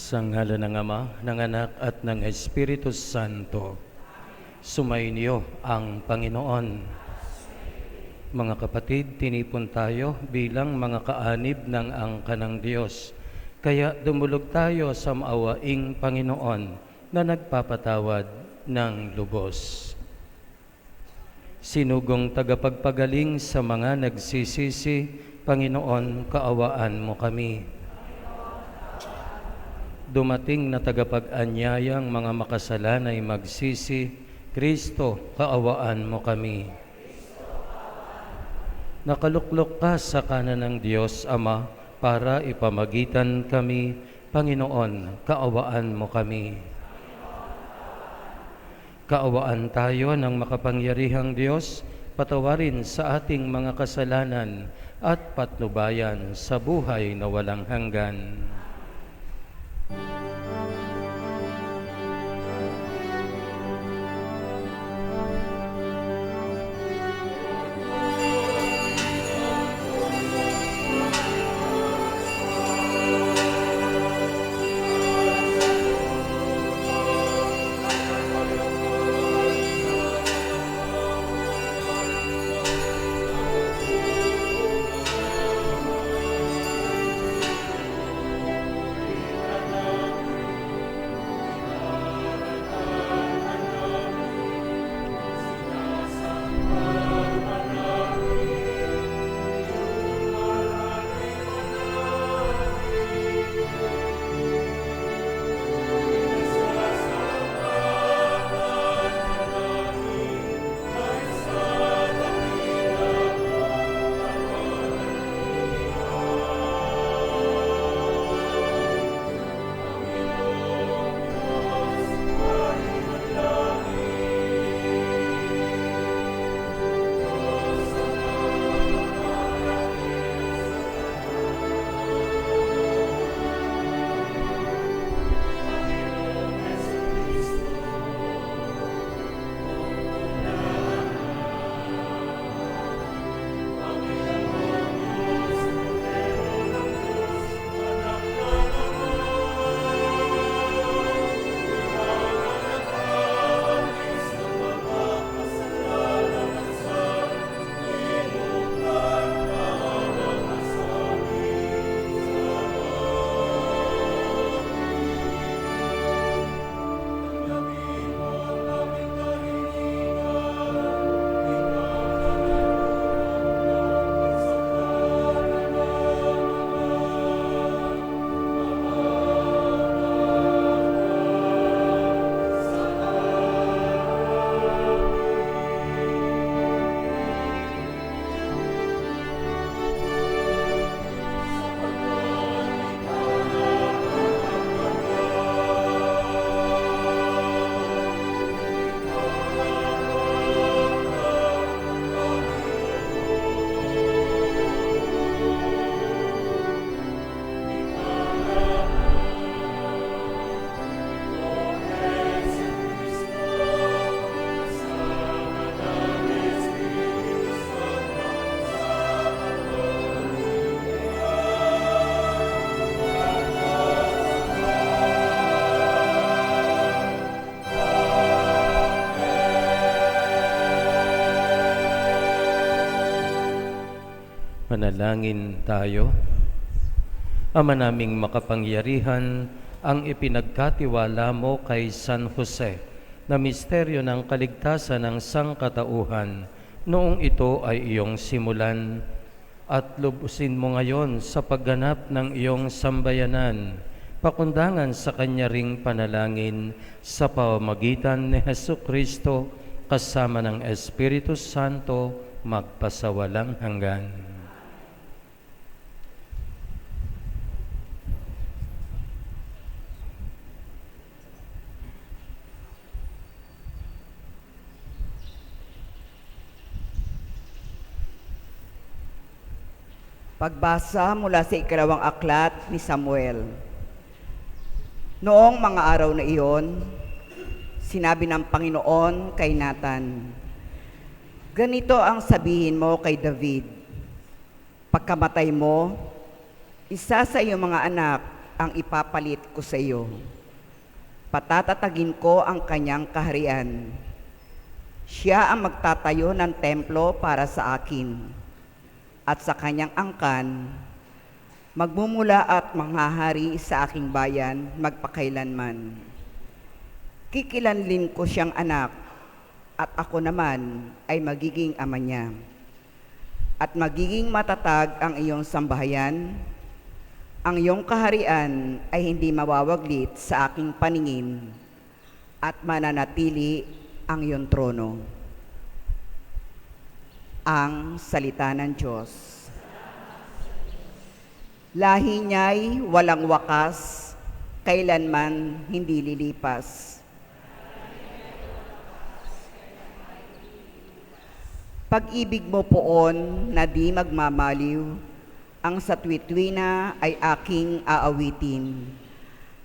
Sa ngalan ng Ama, ng Anak at ng Espiritu Santo. Sumainyo ang Panginoon. Mga kapatid, tinipon tayo bilang mga kaanib ng angka ng Diyos. Kaya dumulog tayo sa maawaing Panginoon na nagpapatawad ng lubos. Sinugong tagapagpagaling sa mga nagsisisi, Panginoon, kaawaan mo kami. Dumating na tagapag-anyayang mga makasalanay magsisi, Kristo, kaawaan mo kami. Nakaluklok ka sa kanan ng Diyos Ama para ipamagitan kami, Panginoon, kaawaan mo kami. Kaawaan tayo ng makapangyarihang Diyos, patawarin sa ating mga kasalanan at patnubayan sa buhay na walang hanggan. Manalangin tayo. Ama naming makapangyarihan, ang ipinagkatiwala mo kay San Jose na misteryo ng kaligtasan ng sangkatauhan noong ito ay iyong simulan at lubusin mo ngayon sa pagganap ng iyong sambayanan, pakundangan sa kanya ring panalangin sa pamamagitan ni Jesucristo kasama ng Espiritu Santo magpasawalang hanggan. Pagbasa mula sa ikalawang aklat ni Samuel. Noong mga araw na iyon, sinabi ng Panginoon kay Nathan, "Ganito ang sabihin mo kay David, pagkamatay mo, isa sa iyong mga anak ang ipapalit ko sa iyo. Patatatagin ko ang kanyang kaharian. Siya ang magtatayo ng templo para sa akin, at sa kanyang angkan, magmumula at manghahari sa aking bayan magpakailanman. Kikilanlin ko siyang anak, at ako naman ay magiging ama niya. At magiging matatag ang iyong sambahayan. Ang iyong kaharian ay hindi mawawaglit sa aking paningin, at mananatili ang iyong trono. Ang salita ng Diyos. Lahi niya'y walang wakas, kailanman hindi lilipas. Pag-ibig mo poon na di magmamaliw, ang sa tuwid-tuwina ay aking aawitin.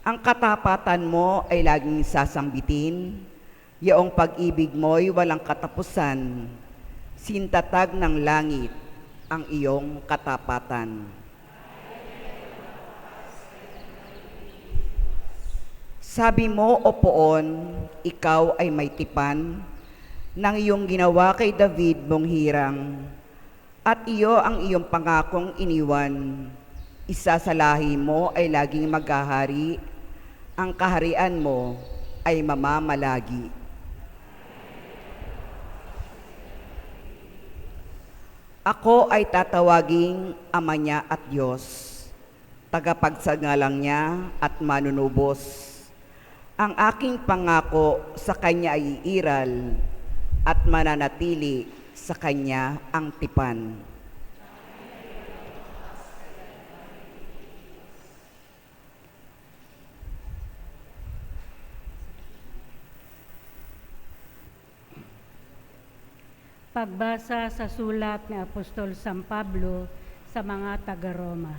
Ang katapatan mo ay laging sasambitin, yaong pag-ibig mo'y walang katapusan, sintatag ng langit ang iyong katapatan. Sabi mo, o poon, ikaw ay may tipan, ng iyong ginawa kay David mong hirang, at iyo ang iyong pangakong iniwan. Isa sa lahi mo ay laging maghahari, ang kaharian mo ay mamamalagi. Ako ay tatawaging Ama niya at Diyos, tagapagsangalang niya at manunubos. Ang aking pangako sa Kanya ay iiral, at mananatili sa Kanya ang tipan. Pagbasa sa sulat ni Apostol San Pablo sa mga taga-Roma.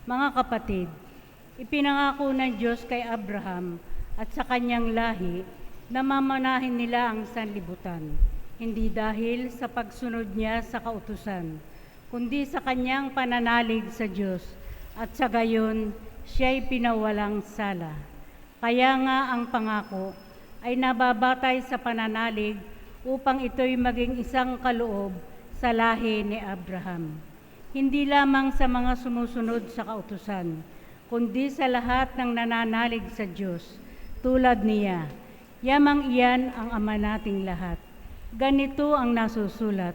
Mga kapatid, ipinangako ng Diyos kay Abraham at sa kanyang lahi na mamanahin nila ang sanlibutan, hindi dahil sa pagsunod niya sa kautusan, kundi sa kanyang pananalig sa Diyos, at sa gayon siya'y pinawalang sala. Kaya nga ang pangako ay nababatay sa pananalig upang ito'y maging isang kaloob sa lahi ni Abraham. Hindi lamang sa mga sumusunod sa kautusan, kundi sa lahat ng nananalig sa Diyos, tulad niya. Yamang iyan ang ama nating lahat. Ganito ang nasusulat,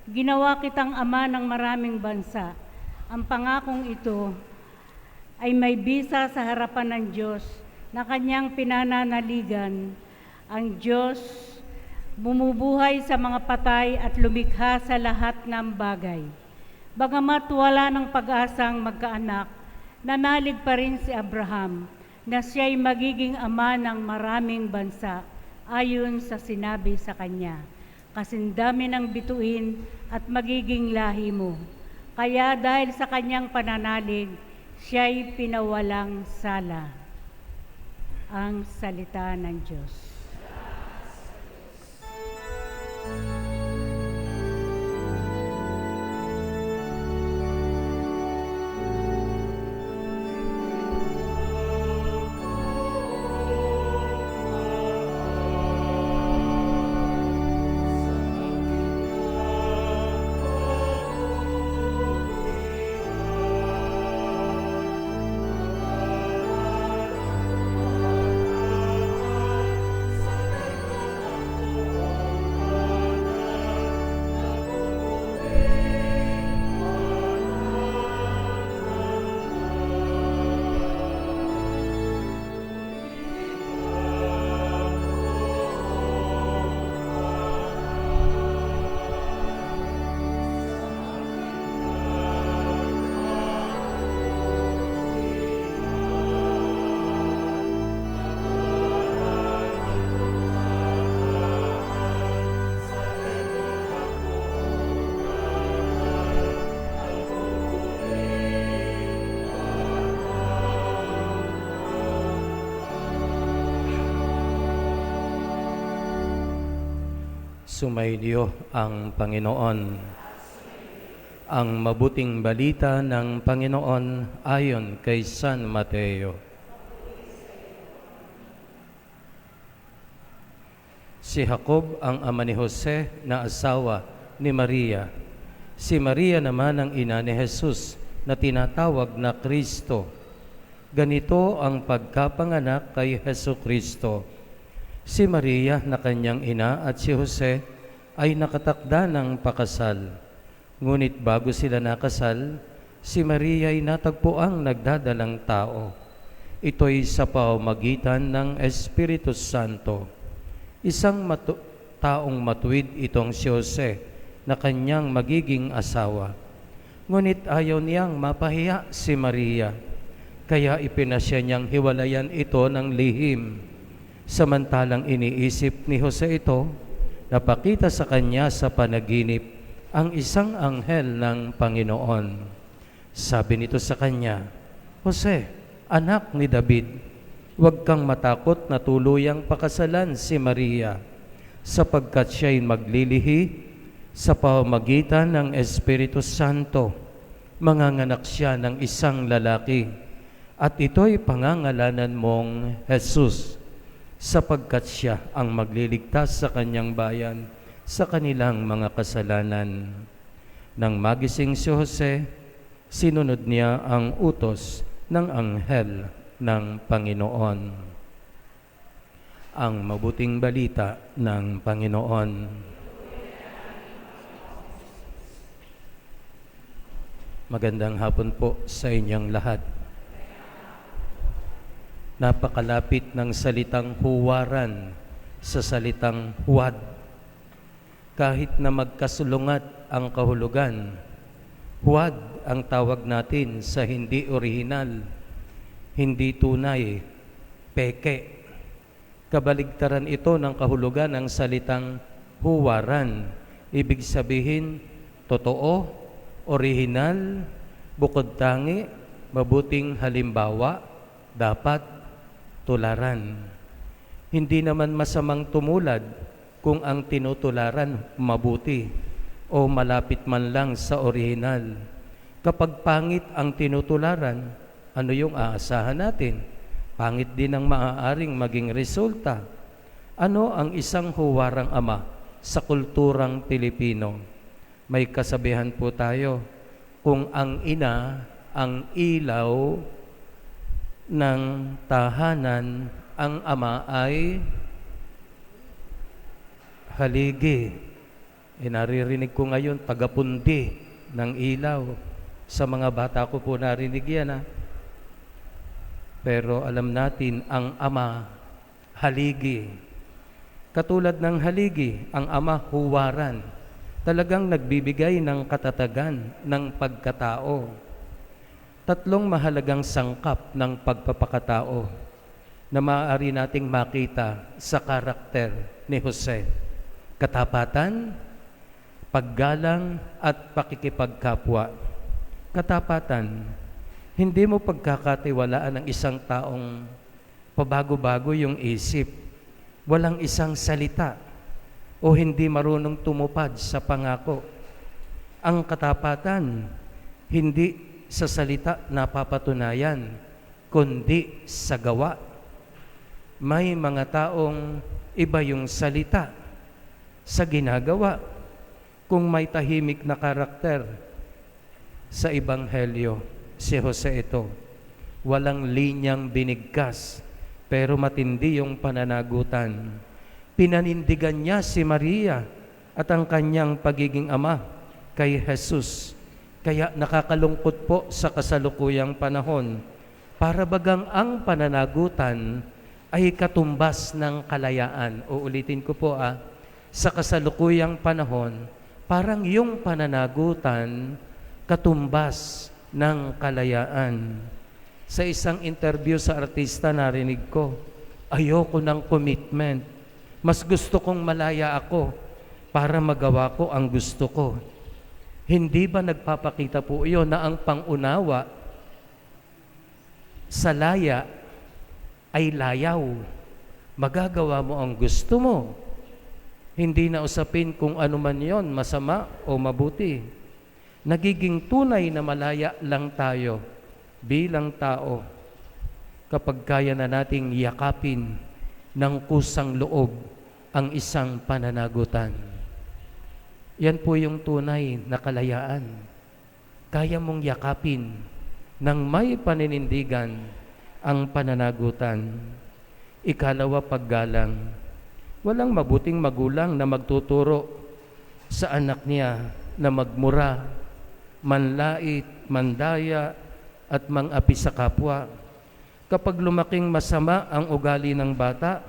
ginawa kitang ama ng maraming bansa. Ang pangakong ito ay may bisa sa harapan ng Diyos na kanyang pinananaligan. Ang Diyos bumubuhay sa mga patay at lumikha sa lahat ng bagay. Bagamat wala ng pag-asang magkaanak, nanalig pa rin si Abraham na siya'y magiging ama ng maraming bansa ayon sa sinabi sa kanya, kasindami ng bituin at magiging lahi mo. Kaya dahil sa kanyang pananalig, siya'y pinawalang sala. Ang salita ng Diyos. Sumainyo ang Panginoon. Ang mabuting balita ng Panginoon ayon kay San Mateo. Si Jacob ang ama ni Jose na asawa ni Maria. Si Maria naman ang ina ni Jesus na tinatawag na Kristo. Ganito ang pagkapanganak kay Hesu Kristo. Si Maria na kanyang ina at si Jose ay nakatakda ng pakasal. Ngunit bago sila nakasal, si Maria ay natagpuang nagdadalang tao. Ito'y sa pamamagitan ng Espiritu Santo. Isang taong matuwid itong si Jose na kanyang magiging asawa. Ngunit ayaw niyang mapahiya si Maria, kaya ipinasya niyang hiwalayan ito ng lihim. Samantalang iniisip ni Jose ito, napakita sa kanya sa panaginip ang isang anghel ng Panginoon. Sabi nito sa kanya, Jose, anak ni David, huwag kang matakot na tuluyang pakasalan si Maria, sapagkat siya'y maglilihi sa pamamagitan ng Espiritu Santo. Manganganak siya ng isang lalaki, at ito'y pangangalanan mong Jesus, sapagkat siya ang magliligtas sa kanyang bayan sa kanilang mga kasalanan. Nang magising si Jose, sinunod niya ang utos ng anghel ng Panginoon. Ang mabuting balita ng Panginoon. Magandang hapon po sa inyong lahat. Napakalapit ng salitang huwaran sa salitang huwad. Kahit na magkasulungat ang kahulugan, huwad ang tawag natin sa hindi orihinal, hindi tunay, peke. Kabaligtaran ito ng kahulugan ng salitang huwaran. Ibig sabihin, totoo, orihinal, bukod tangi, mabuting halimbawa, dapat tularan. Hindi naman masamang tumulad kung ang tinutularan mabuti o malapit man lang sa orihinal. Kapag pangit ang tinutularan, ano yung aasahan natin? Pangit din ang maaaring maging resulta. Ano ang isang huwarang ama sa kulturang Pilipino? May kasabihan po tayo, kung ang ina ang ilaw ng tahanan, ang ama ay haligi. Naririnig ko ngayon, tagapundi ng ilaw. Sa mga bata ko po narinig yan. Pero alam natin, ang ama, haligi. Katulad ng haligi, ang ama, huwaran. Talagang nagbibigay ng katatagan ng pagkatao. Tatlong mahalagang sangkap ng pagpapakatao na maaari nating makita sa karakter ni Jose. Katapatan, paggalang at pakikipagkapwa. Katapatan, hindi mo pagkakatiwalaan ng isang taong pabago-bago yung isip, walang isang salita, o hindi marunong tumupad sa pangako. Ang katapatan, hindi sa salita napapatunayan, kundi sa gawa. May mga taong iba yung salita sa ginagawa. Kung may tahimik na karakter sa Ebanghelyo, si Jose ito. Walang linyang binigkas, pero matindi yung pananagutan. Pinanindigan niya si Maria at ang kanyang pagiging ama kay Jesus. Kaya nakakalungkot po sa kasalukuyang panahon, para bagang ang pananagutan ay katumbas ng kalayaan. Uulitin ko po sa kasalukuyang panahon, parang yung pananagutan katumbas ng kalayaan. Sa isang interview sa artista, narinig ko, ayoko ng commitment. Mas gusto kong malaya ako para magawa ko ang gusto ko. Hindi ba nagpapakita po iyon na ang pangunawa sa laya ay layaw? Magagawa mo ang gusto mo. Hindi na usapin kung ano man yon, masama o mabuti. Nagiging tunay na malaya lang tayo bilang tao kapag kaya na nating yakapin ng kusang loob ang isang pananagutan. Yan po yung tunay na kalayaan. Kaya mong yakapin ng may paninindigan ang pananagutan. Ikalawa, paggalang. Walang mabuting magulang na magtuturo sa anak niya na magmura, manlait, mandaya, at mang-api sa kapwa. Kapag lumaking masama ang ugali ng bata,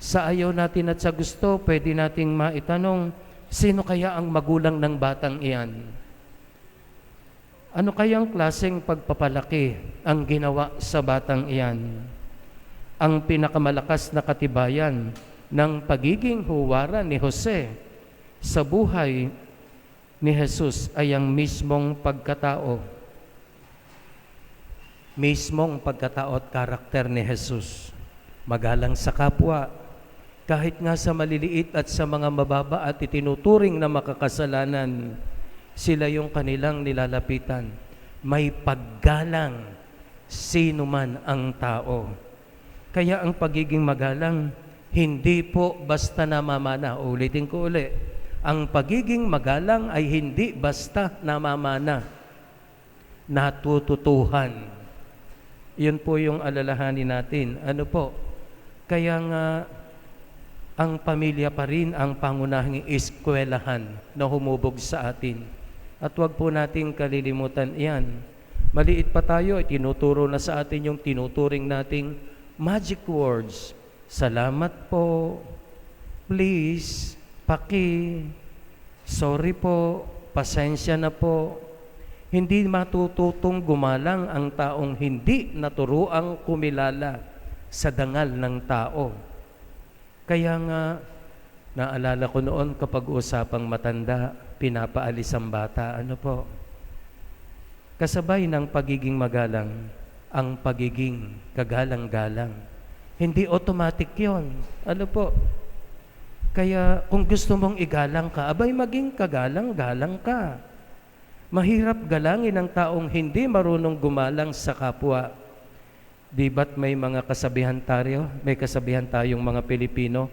sa ayaw natin at sa gusto, pwede nating maitanong, sino kaya ang magulang ng batang iyan? Ano kayang klaseng pagpapalaki ang ginawa sa batang iyan? Ang pinakamalakas na katibayan ng pagiging huwaran ni Jose sa buhay ni Jesus ay ang mismong pagkatao. Mismong pagkatao at karakter ni Jesus. Magalang sa kapwa, kahit nga sa maliliit at sa mga mababa at itinuturing na makakasalanan, sila yung kanilang nilalapitan. May paggalang sino man ang tao. Kaya ang pagiging magalang, hindi po basta namamana. Ulitin ko uli. Ang pagiging magalang ay hindi basta namamana. Natututuhan. Yun po yung alalahanin natin. Ano po? Kaya nga, ang pamilya pa rin ang pangunahing eskwelahan na humubog sa atin. At wag po nating kalilimutan iyan. Maliit pa tayo, tinuturo na sa atin yung tinuturing nating magic words. Salamat po, please, paki, sorry po, pasensya na po. Hindi matututong gumalang ang taong hindi naturuang kumilala sa dangal ng tao. Kaya nga, naalala ko noon kapag usapang matanda, pinapaalis ang bata. Ano po? Kasabay ng pagiging magalang, ang pagiging kagalang-galang. Hindi automatic yon. Ano po? Kaya kung gusto mong igalang ka, abay maging kagalang-galang ka. Mahirap galangin ang taong hindi marunong gumalang sa kapwa. Di ba't may mga kasabihan tayo? May kasabihan tayong mga Pilipino,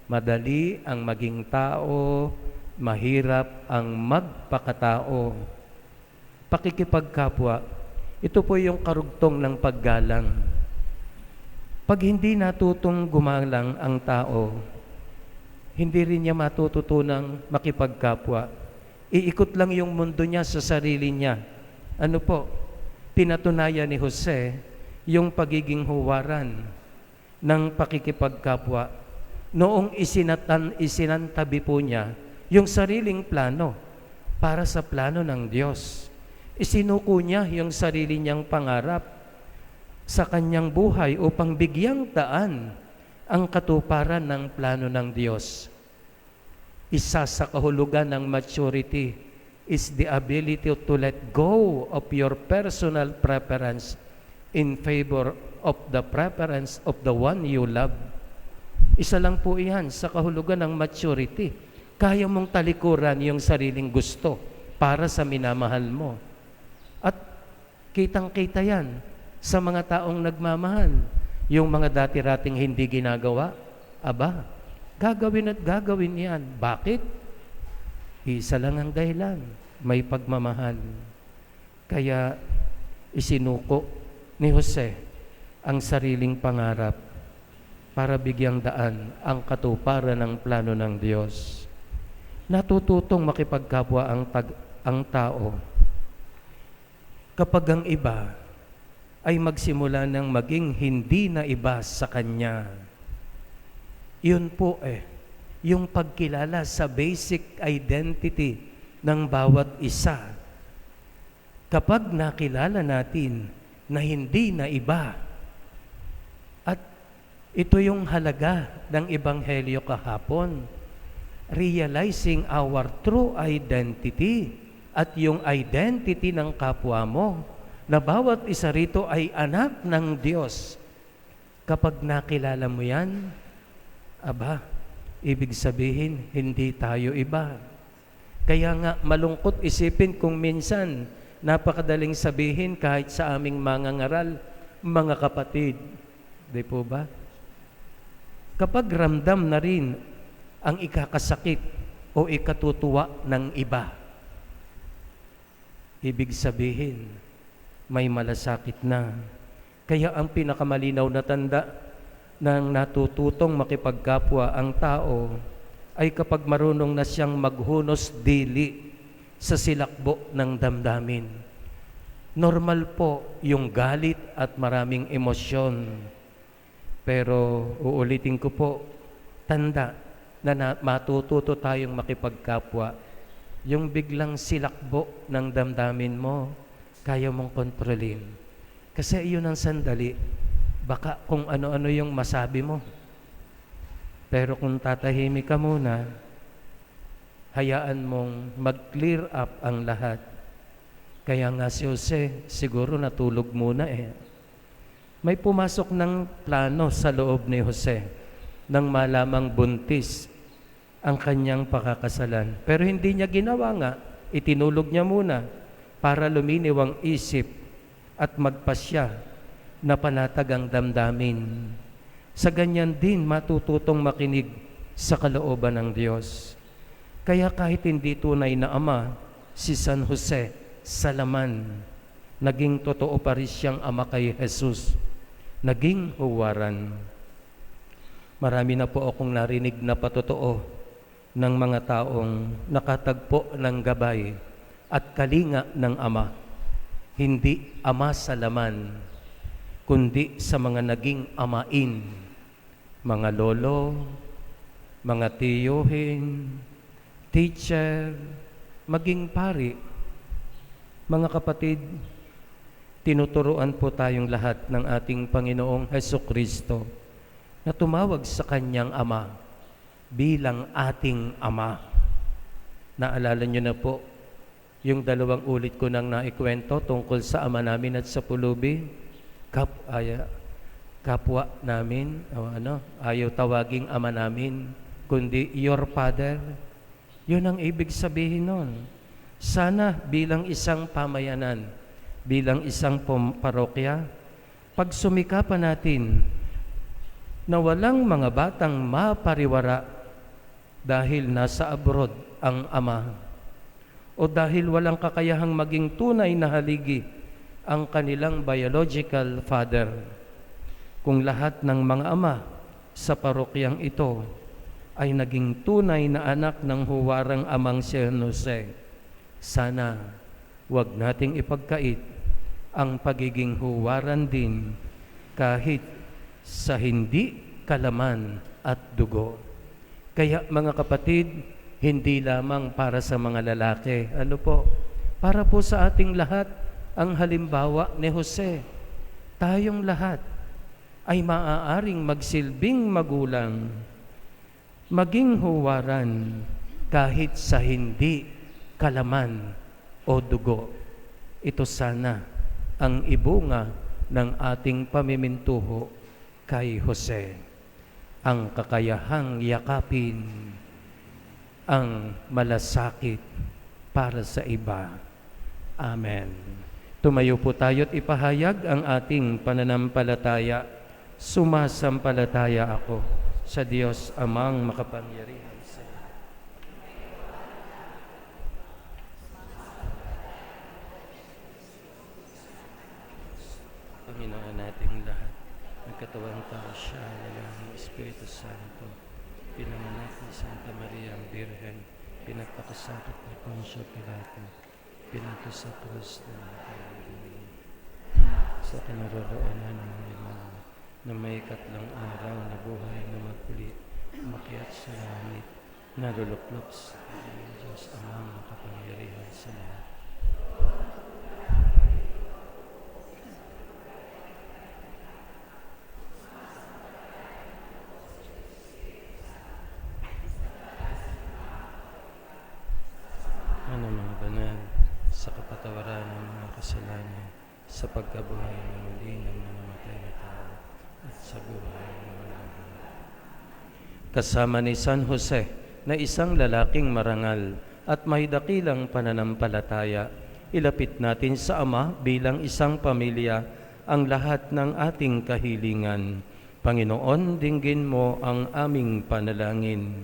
madali ang maging tao, mahirap ang magpakatao. Pakikipagkapwa, ito po yung karugtong ng paggalang. Pag hindi natutong gumalang ang tao, hindi rin niya matututunang makipagkapwa. Iikot lang yung mundo niya sa sarili niya. Ano po? Pinatunayan ni Jose yung pagiging huwaran ng pakikipagkapwa. Noong isinantabi po niya yung sariling plano para sa plano ng Diyos. Isinuko niya yung sarili niyang pangarap sa kanyang buhay upang bigyang daan ang katuparan ng plano ng Diyos. Isa sa kahulugan ng maturity is the ability to let go of your personal preference in favor of the preference of the one you love. Isa lang po iyan sa kahulugan ng maturity. Kaya mong talikuran yung sariling gusto para sa minamahal mo. At kitang-kita yan sa mga taong nagmamahal. Yung mga dati-rating hindi ginagawa, aba, gagawin at gagawin yan. Bakit? Isa lang ang dahilan, may pagmamahal. Kaya isinuko ni Jose ang sariling pangarap para bigyang daan ang katuparan ng plano ng Diyos. Natututong makipagkapwa ang tao kapag ang iba ay magsimula ng maging hindi na iba sa kanya. Yun po yung pagkilala sa basic identity ng bawat isa. Kapag nakilala natin na hindi na iba, at ito yung halaga ng Ebanghelyo kahapon, realizing our true identity at yung identity ng kapwa mo, na bawat isa rito ay anak ng Diyos. Kapag nakilala mo yan, aba, ibig sabihin, hindi tayo iba. Kaya nga malungkot isipin kung minsan napakadaling sabihin kahit sa aming mga ngaral, mga kapatid. Di po ba? Kapag ramdam na rin ang ikakasakit o ikatutuwa ng iba, ibig sabihin, may malasakit na. Kaya ang pinakamalinaw na tanda ng natututong makipagkapwa ang tao ay kapag marunong na siyang maghunos dili sa silakbo ng damdamin. Normal po yung galit at maraming emosyon. Pero uulitin ko po, tanda na matututo tayong makipagkapwa. Yung biglang silakbo ng damdamin mo, kaya mong kontrolin. Kasi iyon ang sandali, baka kung ano-ano yung masabi mo. Pero kung tatahimik ka muna, hayaan mong mag-clear up ang lahat. Kaya nga si Jose, siguro natulog muna eh. May pumasok ng plano sa loob ni Jose nang malamang buntis ang kanyang pakakasalan. Pero hindi niya ginawa nga, itinulog niya muna para luminiw ang isip at magpasya na panatag ang damdamin. Sa ganyan din matututong makinig sa kalooban ng Diyos. Kaya kahit hindi tunay na ama, si San Jose sa laman, naging totoo pa rin siyang ama kay Jesus. Naging huwaran. Marami na po akong narinig na patotoo ng mga taong nakatagpo ng gabay at kalinga ng ama. Hindi ama sa laman, kundi sa mga naging amain, mga lolo, mga tiyuhin, teacher, maging pari. Mga kapatid, tinuturuan po tayong lahat ng ating Panginoong Hesukristo na tumawag sa kanyang ama bilang ating ama. Naalala niyo na po yung 2 ulit ko nang naikwento tungkol sa ama namin at sa pulubi. Kapwa namin, ayaw tawaging ama namin, kundi your father. Yun ang ibig sabihin nun. Sana bilang isang pamayanan, bilang isang parokya, pag sumikapan natin na walang mga batang mapariwara dahil nasa abroad ang ama o dahil walang kakayahang maging tunay na haligi ang kanilang biological father. Kung lahat ng mga ama sa parokyang ito ay naging tunay na anak ng huwarang amang si Jose, sana wag nating ipagkait ang pagiging huwaran din kahit sa hindi kalaman at dugo. Kaya mga kapatid, hindi lamang para sa mga lalaki. Ano po? Para po sa ating lahat, ang halimbawa ni Jose. Tayong lahat ay maaaring magsilbing magulang, maging huwaran kahit sa hindi kalaman o dugo. Ito sana ang ibunga ng ating pamimintuho kay Jose. Ang kakayahang yakapin ang malasakit para sa iba. Amen. Tumayo po tayo at ipahayag ang ating pananampalataya. Sumasampalataya ako sa Diyos Amang makapangyarihan sa lahat. Panginoon nating lahat, nagkatawang tao siya, lalahing Espiritu Santo, pinanganak ni Santa Maria ang Birhen, pinagpakasakit ni Poncio Pilato, pinagto sa krus ng sa kinaroroonan ng limang na may 3 araw na buhay na magpuli, umakyat sa langit, naluluklok sa Diyos Amang makapangyarihan sa lahat. Mga banal, sa kapatawaran ng mga kasalanan, sa pagkabuhay ng muli ng mga matay na tao, at sa buhay ng mga kasama ni San Jose na isang lalaking marangal, at may dakilang pananampalataya, ilapit natin sa Ama bilang isang pamilya ang lahat ng ating kahilingan. Panginoon, dinggin mo ang aming panalangin.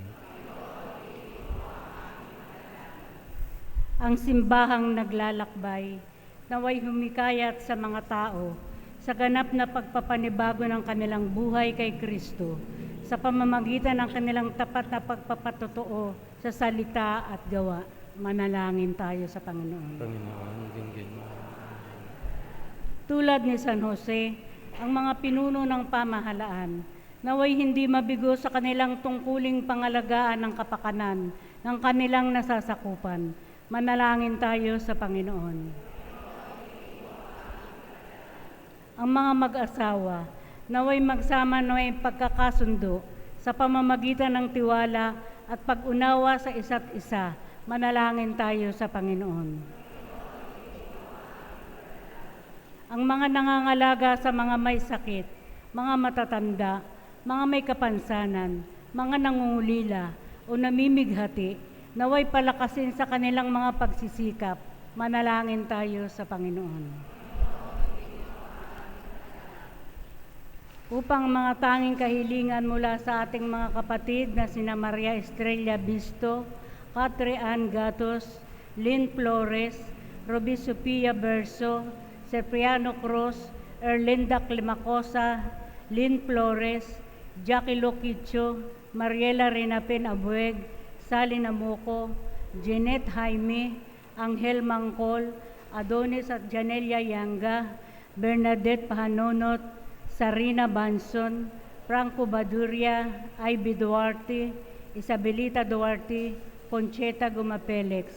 Ang simbahang naglalakbay, naway humikayat sa mga tao sa ganap na pagpapanibago ng kanilang buhay kay Kristo sa pamamagitan ng kanilang tapat na pagpapatotoo sa salita at gawa. Manalangin tayo sa Panginoon. Panginoon, dinggin mo. Tulad ni San Jose, ang mga pinuno ng pamahalaan, naway hindi mabigo sa kanilang tungkuling pangalagaan ng kapakanan ng kanilang nasasakupan. Manalangin tayo sa Panginoon. Ang mga mag-asawa, naway magsama na may pagkakasundo sa pamamagitan ng tiwala at pag-unawa sa isa't isa. Manalangin tayo sa Panginoon. Ang mga nangangalaga sa mga may sakit, mga matatanda, mga may kapansanan, mga nangungulila o namimighati, naway palakasin sa kanilang mga pagsisikap. Manalangin tayo sa Panginoon. Upang mga tanging kahilingan mula sa ating mga kapatid na sina Maria Estrella Bisto, Catre Ann Gatos, Lynn Flores, Ruby Sofia Berso, Cipriano Cruz, Erlinda Climacosa, Lynn Flores, Jackie Loquicho, Mariela Rinapen Abueg, Sally Namuco, Jeanette Jaime, Angel Mangkol, Adonis at Janelia Yanga, Bernadette Pahanonot, Sarina Banson, Franco Baduria, Ivy Duarte, Isabelita Duarte, Concheta Gumapelex,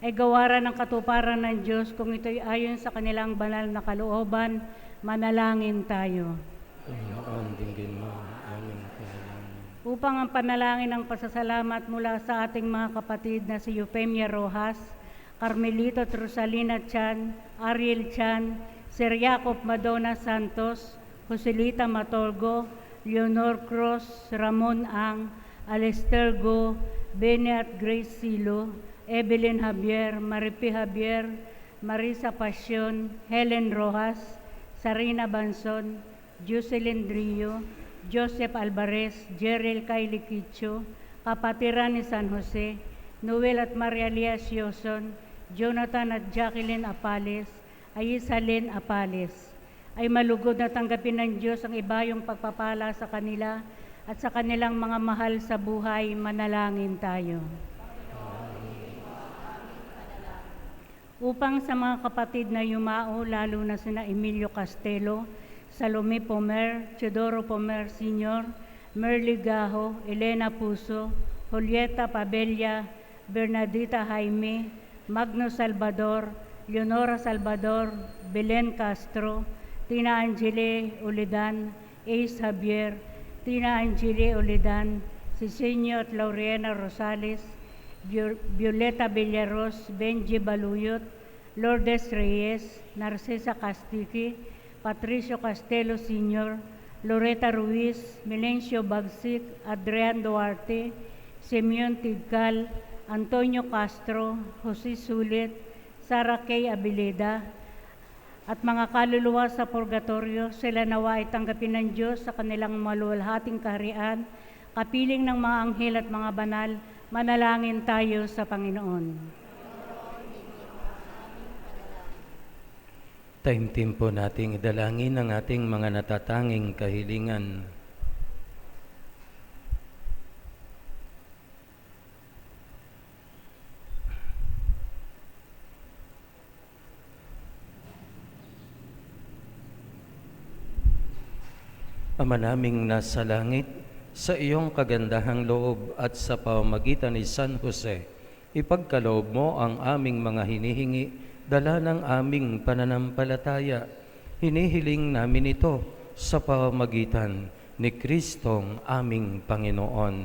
ay gawaran ng katuparan ng Diyos kung ito'y ayon sa kanilang banal na kalooban. Manalangin tayo. Panginoon, dinggin mo ang aming panalangin. Upang ang panalangin ng pasasalamat mula sa ating mga kapatid na si Eufemia Rojas, Carmelito Trusalina Chan, Ariel Chan, Sir Jacob Madonna Santos, Joselita Matolgo, Leonor Cruz, Ramon Ang, Alester Go, Bene at Grace Silo, Evelyn Javier, Maripi Javier, Marisa Pasyon, Helen Rojas, Sarina Banson, Jocelyn Drillo, Joseph Alvarez, Jerel Kylie Kicho, kapatiran ni San Jose, Noel at Maria Lias Yoson, Jonathan at Jacqueline Apales, Ayisalyn Apales, ay malugod na tanggapin ng Diyos ang ibayong pagpapala sa kanila at sa kanilang mga mahal sa buhay. Manalangin tayo. Upang sa mga kapatid na yumao, lalo na sina Emilio Castelo, Salome Pomer, Teodoro Pomer Sr., Merly Gaho, Elena Puso, Julieta Pabella, Bernadita Jaime, Magno Salvador, Leonora Salvador, Belen Castro, Tina Angele Ulidan, Ace Javier, Tina Angele Ulidan, Cisenio at Laureana Rosales, Violeta Villaros, Benji Baluyot, Lourdes Reyes, Narcisa Castiqui, Patricio Castelo Sr., Loretta Ruiz, Melencio Bagsik, Adrian Duarte, Simeon Tigcal, Antonio Castro, Jose Sulit, Sara Kay Abileda, at mga kaluluwa sa purgatorio, sila nawa ay tanggapin ng Diyos sa kanilang maluwalhating kaharian, kapiling ng mga anghel at mga banal. Manalangin tayo sa Panginoon. Taimtim po nating idalangin ang ating mga natatanging kahilingan. Ama naming nasa langit, sa iyong kagandahang loob at sa pamamagitan ni San Jose, ipagkaloob mo ang aming mga hinihingi, dala ng aming pananampalataya. Hinihiling namin ito sa pamamagitan ni Kristong aming Panginoon.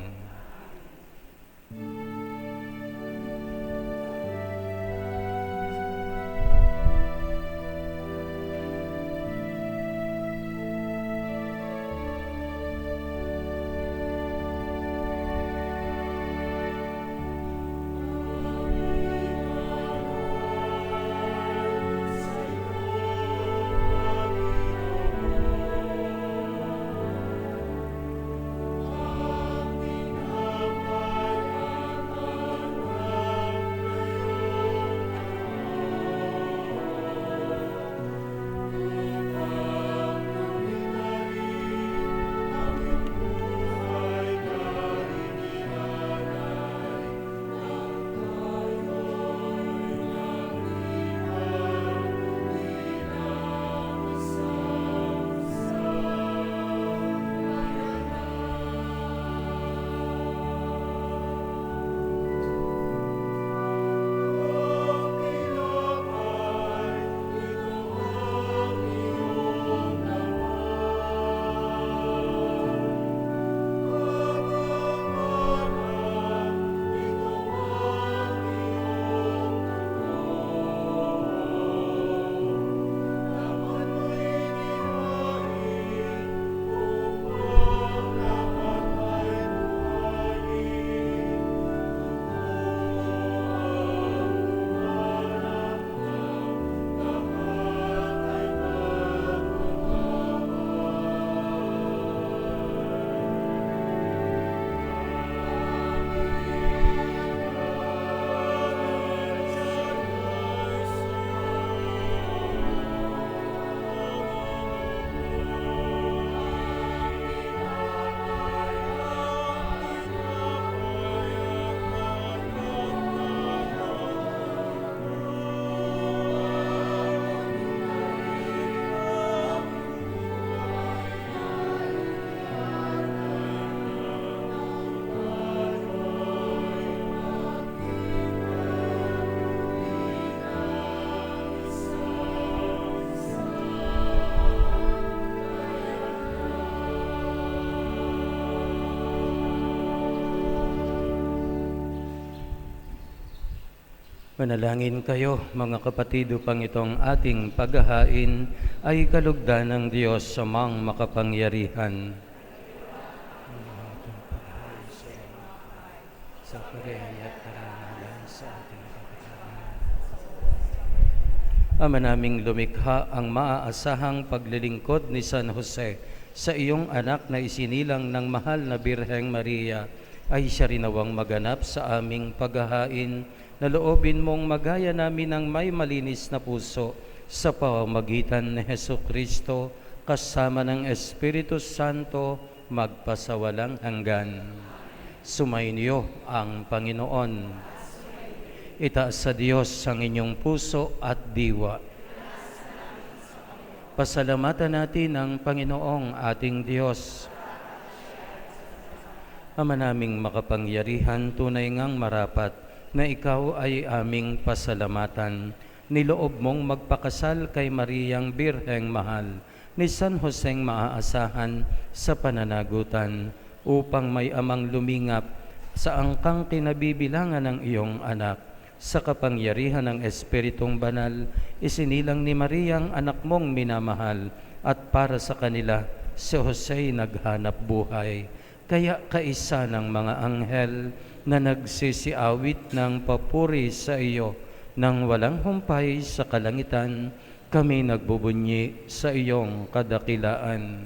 Manalangin kayo, mga kapatid, upang itong ating paghahain ay kalugdan ng Diyos sa mang makapangyarihan. Sa parehay at karangalan sa ating kapataran. Ama naming lumikha, ang maaasahang paglilingkod ni San Jose sa iyong anak na isinilang ng mahal na Birheng Maria ay siya rin nawang maganap sa aming paghahain, na loobin mong magaya namin ng may malinis na puso sa pamamagitan ni Hesus Kristo kasama ng Espiritu Santo magpasawalang hanggan. Sumainyo ang Panginoon. Itaas sa Diyos ang inyong puso at diwa. Pasalamatan natin ang Panginoong ating Diyos. Ama naming makapangyarihan, tunay ngang marapat na ikaw ay aming pasalamatan. Niloob mong magpakasal kay Mariang Birheng Mahal ni San Joseng maaasahan sa pananagutan, upang may amang lumingap sa angkang kinabibilangan ng iyong anak. Sa kapangyarihan ng Espiritong Banal, isinilang ni Maria ang anak mong minamahal, at para sa kanila si Jose naghanap buhay. Kaya kaisa ng mga anghel na nagsisiawit ng papuri sa iyo, nang walang humpay sa kalangitan, kami nagbubunyi sa iyong kadakilaan.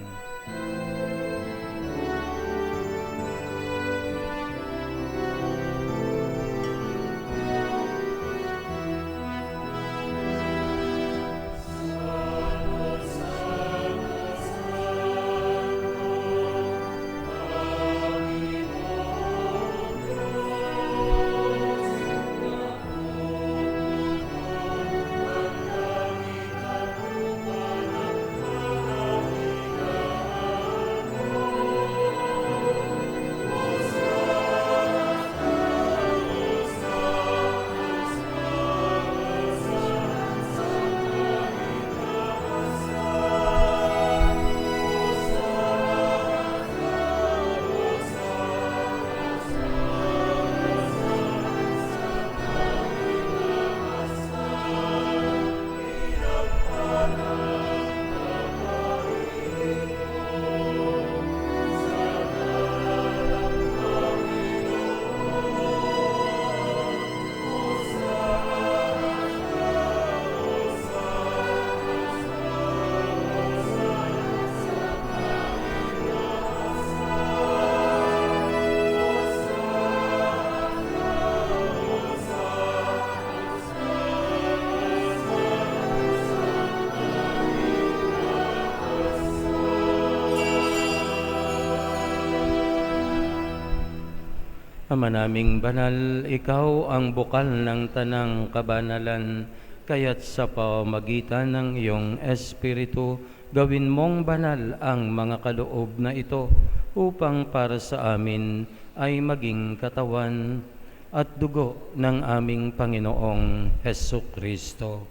Ama naming banal, ikaw ang bukal ng tanang kabanalan, kaya't sa pamamagitan ng iyong Espiritu, gawin mong banal ang mga kaloob na ito, upang para sa amin ay maging katawan at dugo ng aming Panginoong Hesukristo.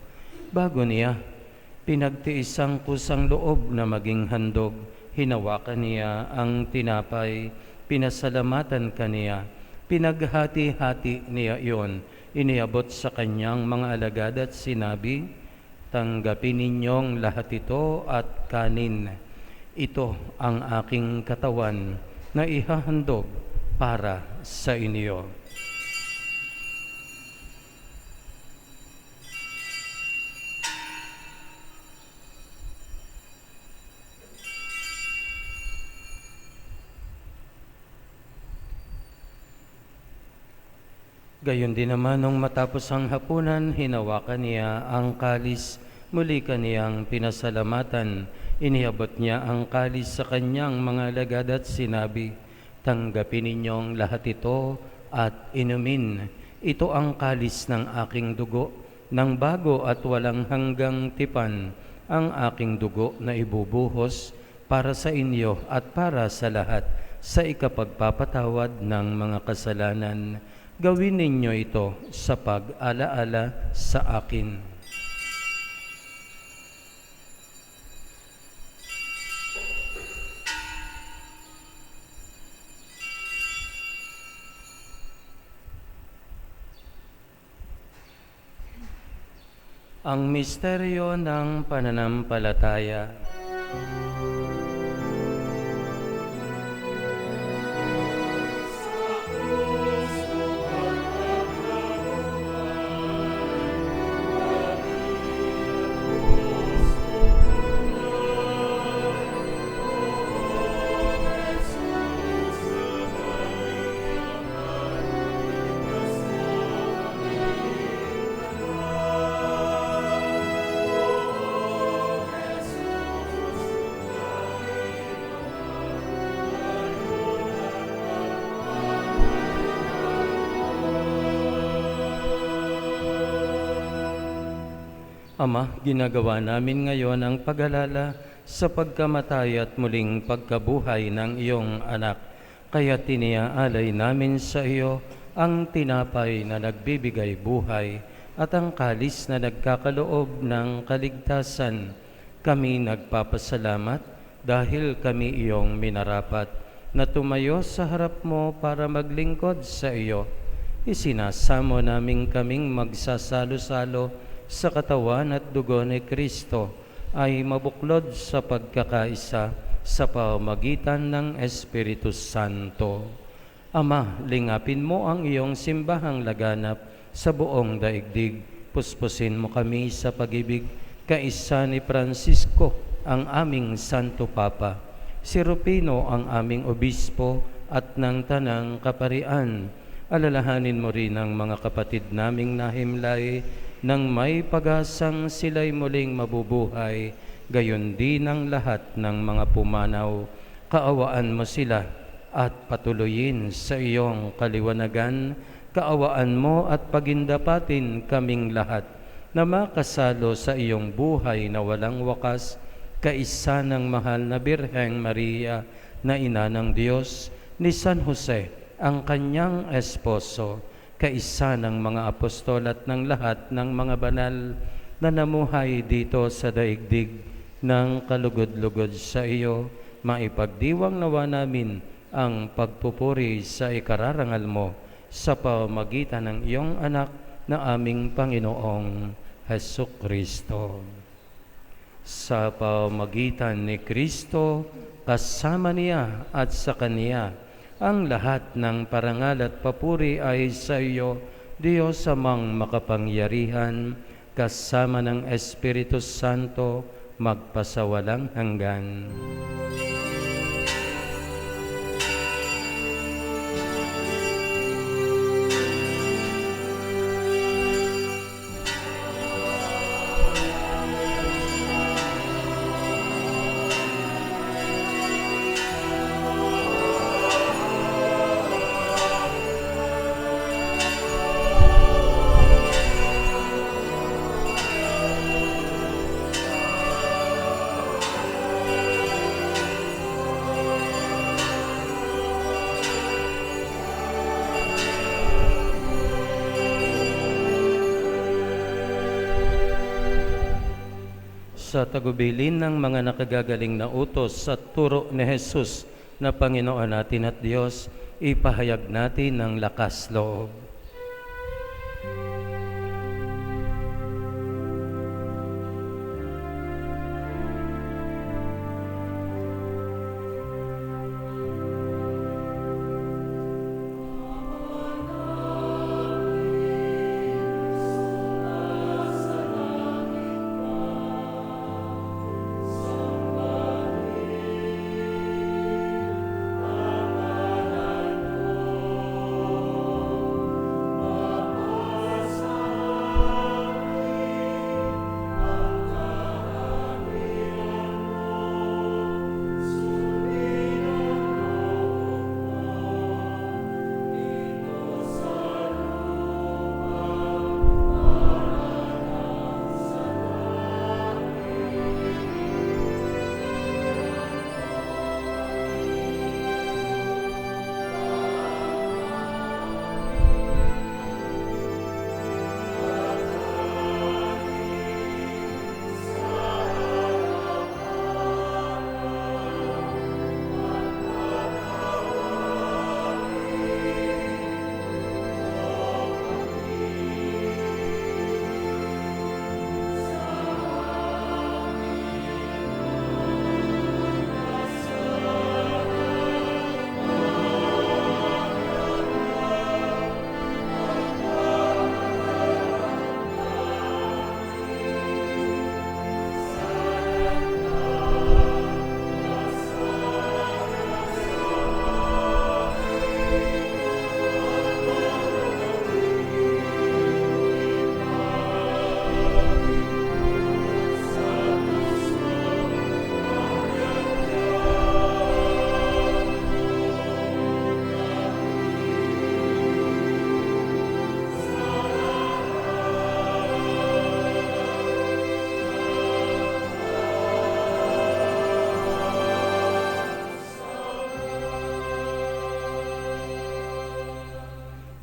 Bago niya, pinagtiis ang kusang loob na maging handog, hinawakan niya ang tinapay, pinasalamatan kaniya, pinaghati-hati niya iyon, iniabot sa kanyang mga alagad at sinabi, "Tanggapin ninyong lahat ito at kanin. Ito ang aking katawan na ihahandog para sa inyo." Gayon din naman nung matapos ang hapunan, hinawakan niya ang kalis, muli kaniyang pinasalamatan. Iniabot niya ang kalis sa kanyang mga alagad at sinabi, "Tanggapin ninyong lahat ito at inumin. Ito ang kalis ng aking dugo, ng bago at walang hanggang tipan, ang aking dugo na ibubuhos para sa inyo at para sa lahat sa ikapagpapatawad ng mga kasalanan. Gawin ninyo ito sa pag-alaala sa akin." Ang misteryo ng pananampalataya. Ama, ginagawa namin ngayon ang pag-alala sa pagkamatay at muling pagkabuhay ng iyong anak. Kaya tiniaalay namin sa iyo ang tinapay na nagbibigay buhay at ang kalis na nagkakaloob ng kaligtasan. Kami nagpapasalamat dahil kami iyong minarapat na tumayo sa harap mo para maglingkod sa iyo. Isinasamo namin kaming magsasalo-salo sa katawan at dugo ni Kristo ay mabuklod sa pagkakaisa sa pamamagitan ng Espiritu Santo. Ama, lingapin mo ang iyong simbahang laganap sa buong daigdig. Puspusin mo kami sa pag-ibig kaisa ni Francisco, ang aming Santo Papa, si Rufino, ang aming Obispo at ng Tanang Kaparian. Alalahanin mo rin ang mga kapatid naming nahimlay nang may pag-asang sila'y muling mabubuhay, gayon din ang lahat ng mga pumanaw. Kaawaan mo sila at patuloyin sa iyong kaliwanagan. Kaawaan mo at pagindapatin kaming lahat na makasalo sa iyong buhay na walang wakas, kaisa ng mahal na Birheng Maria na ina ng Diyos, ni San Jose, ang kanyang esposo, kaisa ng mga apostol at ng lahat ng mga banal na namuhay dito sa daigdig ng kalugod-lugod sa iyo. Maipagdiwang nawa namin ang pagpupuri sa ikararangal mo sa pamamagitan ng iyong anak na aming Panginoong Hesukristo. Sa pamamagitan ni Kristo, kasama niya at sa Kaniya, ang lahat ng parangal at papuri ay sa iyo, Diyos amang makapangyarihan, kasama ng Espiritu Santo, magpasawalang hanggan. Sa tagubilin ng mga nakagagaling na utos at turo ni Jesus na Panginoon natin at Diyos, ipahayag natin ng lakas loob.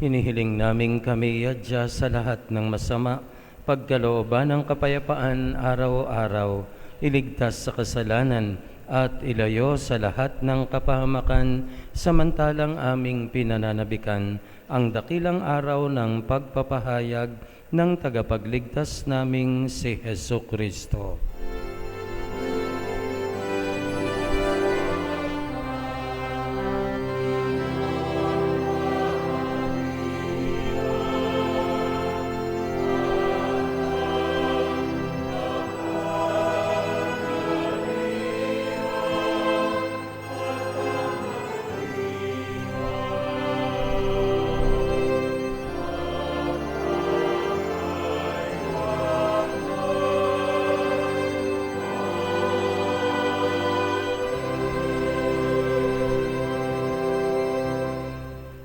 Hinihiling namin kami yadya sa lahat ng masama, pagkalooban ng kapayapaan araw-araw, iligtas sa kasalanan, at ilayo sa lahat ng kapahamakan, samantalang aming pinananabikan ang dakilang araw ng pagpapahayag ng tagapagligtas naming si Jesucristo.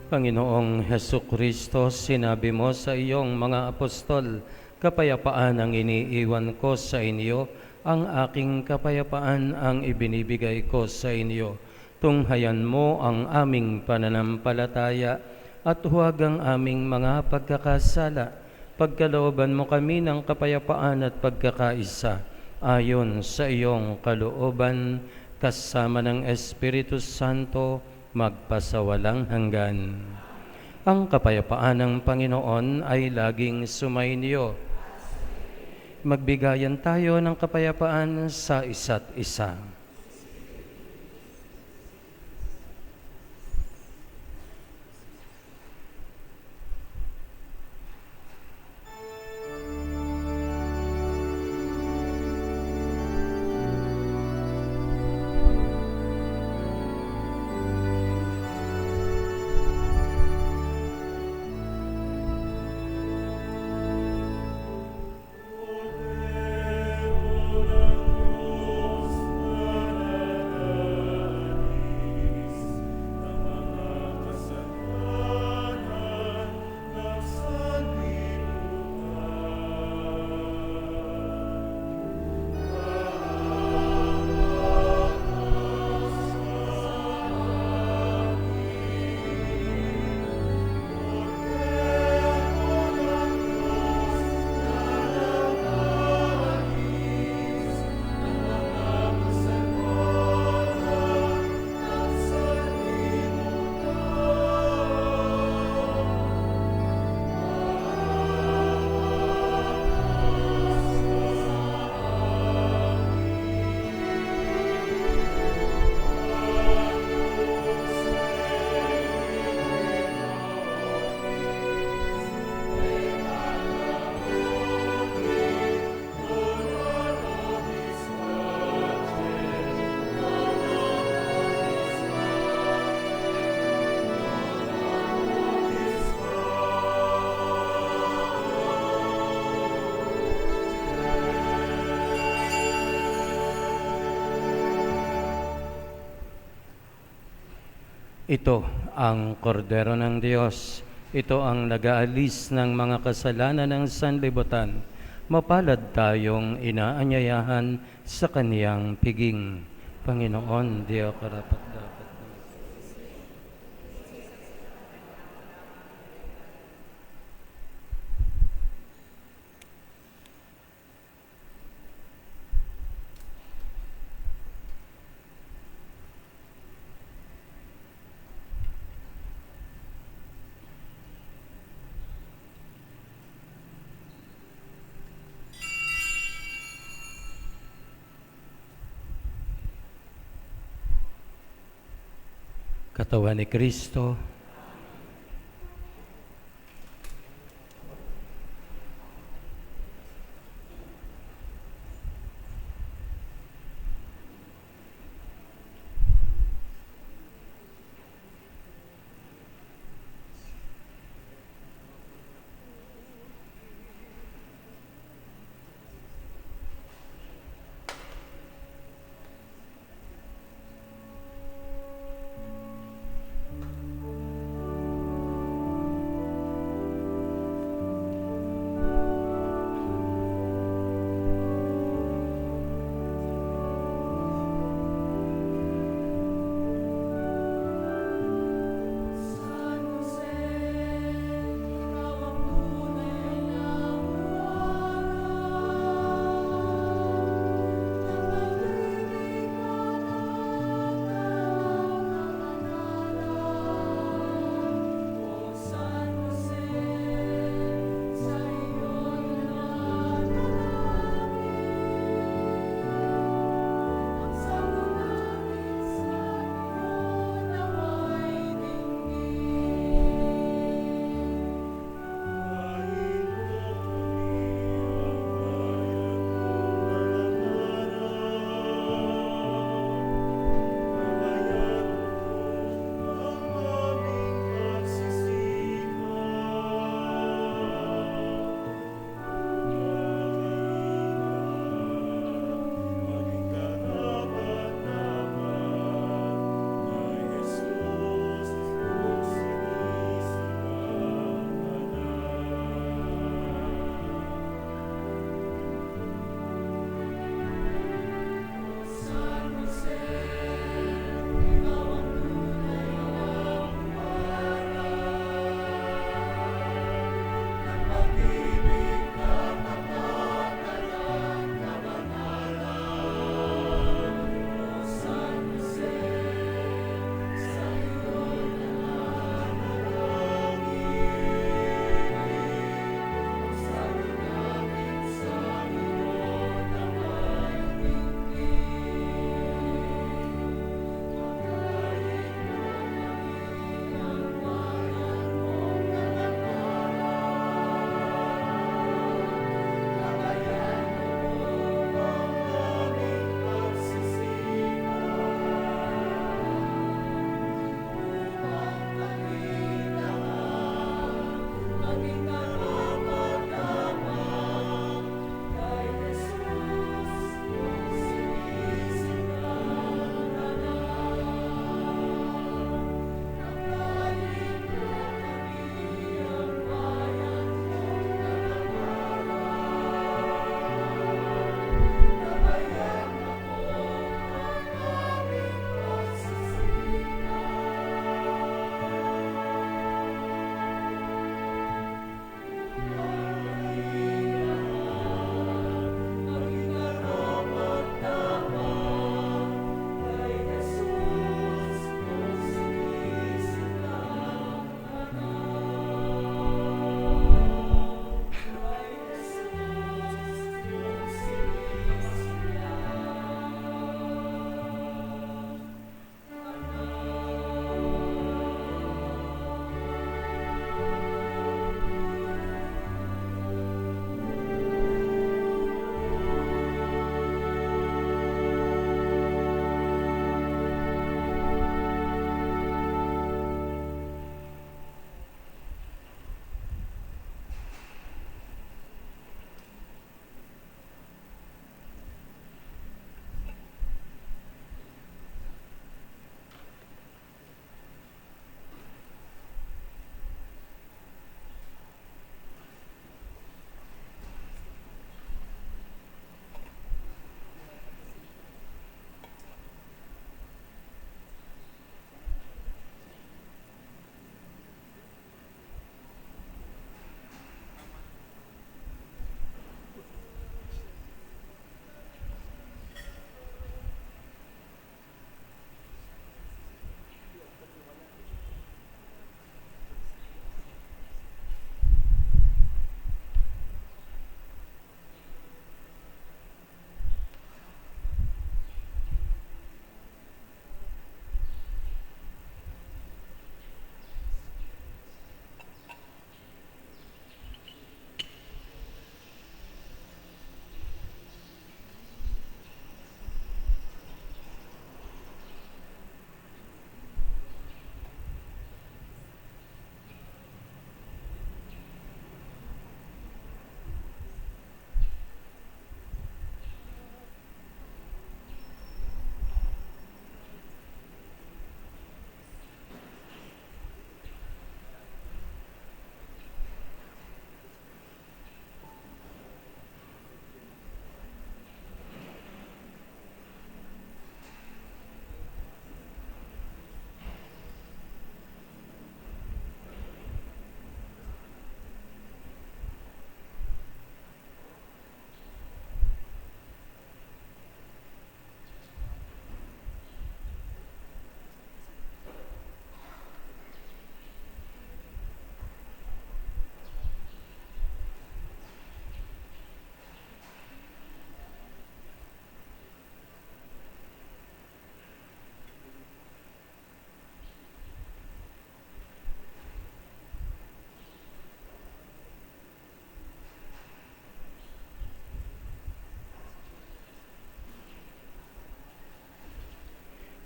Panginoong Jesucristo, sinabi mo sa iyong mga apostol, kapayapaan ang iniiwan ko sa inyo, ang aking kapayapaan ang ibinibigay ko sa inyo. Tunghayan mo ang aming pananampalataya at huwag ang aming mga pagkakasala. Pagkalooban mo kami ng kapayapaan at pagkakaisa, ayon sa iyong kalooban, kasama ng Espiritu Santo, magpasawalang hanggan. Ang kapayapaan ng Panginoon ay laging sumainyo. Magbigayan tayo ng kapayapaan sa isa't isa. Ito ang kordero ng Diyos. Ito ang nag-aalis ng mga kasalanan ng sanlibutan. Mapalad tayong inaanyayahan sa kaniyang piging. Panginoon, di ako karapat-dapat. Katawan ni Kristo,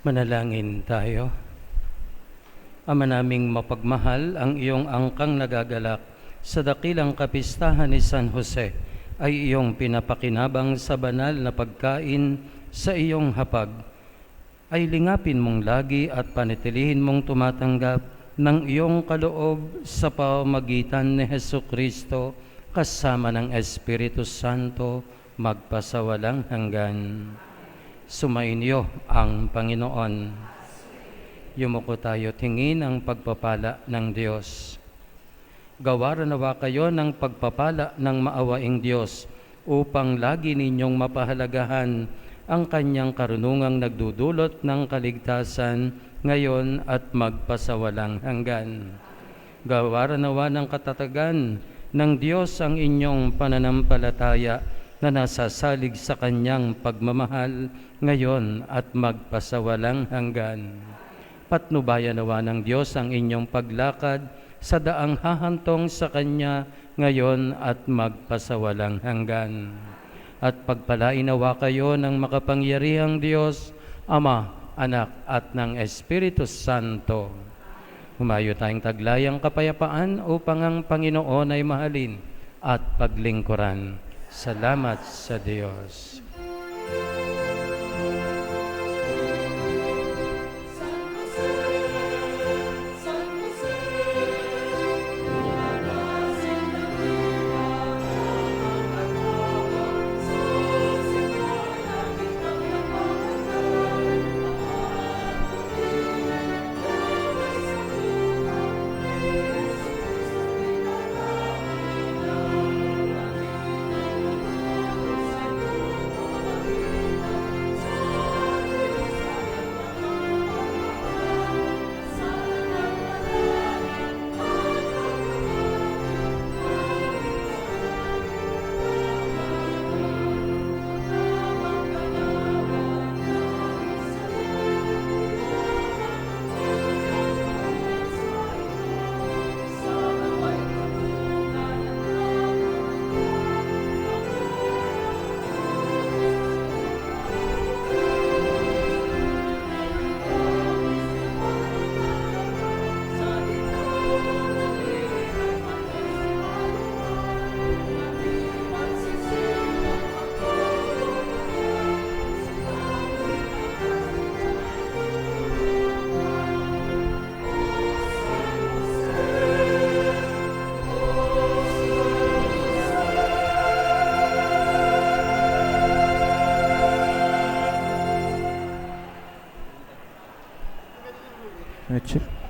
Manalangin tayo. Ama naming mapagmahal, ang iyong angkang nagagalak sa dakilang kapistahan ni San Jose ay iyong pinapakinabang sa banal na pagkain sa iyong hapag. Ay lingapin mong lagi at panitilihin mong tumatanggap ng iyong kaloob sa pamamagitan ni Hesukristo kasama ng Espiritu Santo magpasawalang hanggan. Sumainyo ang Panginoon. Yumuko tayo tingin ang pagpapala ng Diyos. Gawaran nawa kayo ng pagpapala ng maawaing Diyos upang lagi ninyong mapahalagahan ang kanyang karunungang nagdudulot ng kaligtasan ngayon at magpasawalang hanggan. Gawaran nawa ng katatagan ng Diyos ang inyong pananampalataya na nasasalig sa kanyang pagmamahal ngayon at magpasawalang hanggan. Patnubayan nawa ng Diyos ang inyong paglakad sa daang hahantong sa Kanya ngayon at magpasawalang hanggan. At pagpalain nawa kayo ng makapangyarihang Diyos, Ama, Anak at ng Espiritu Santo. Humayo tayong taglayang kapayapaan upang ang Panginoon ay mahalin at paglingkuran. Salamat sa Diyos. Check.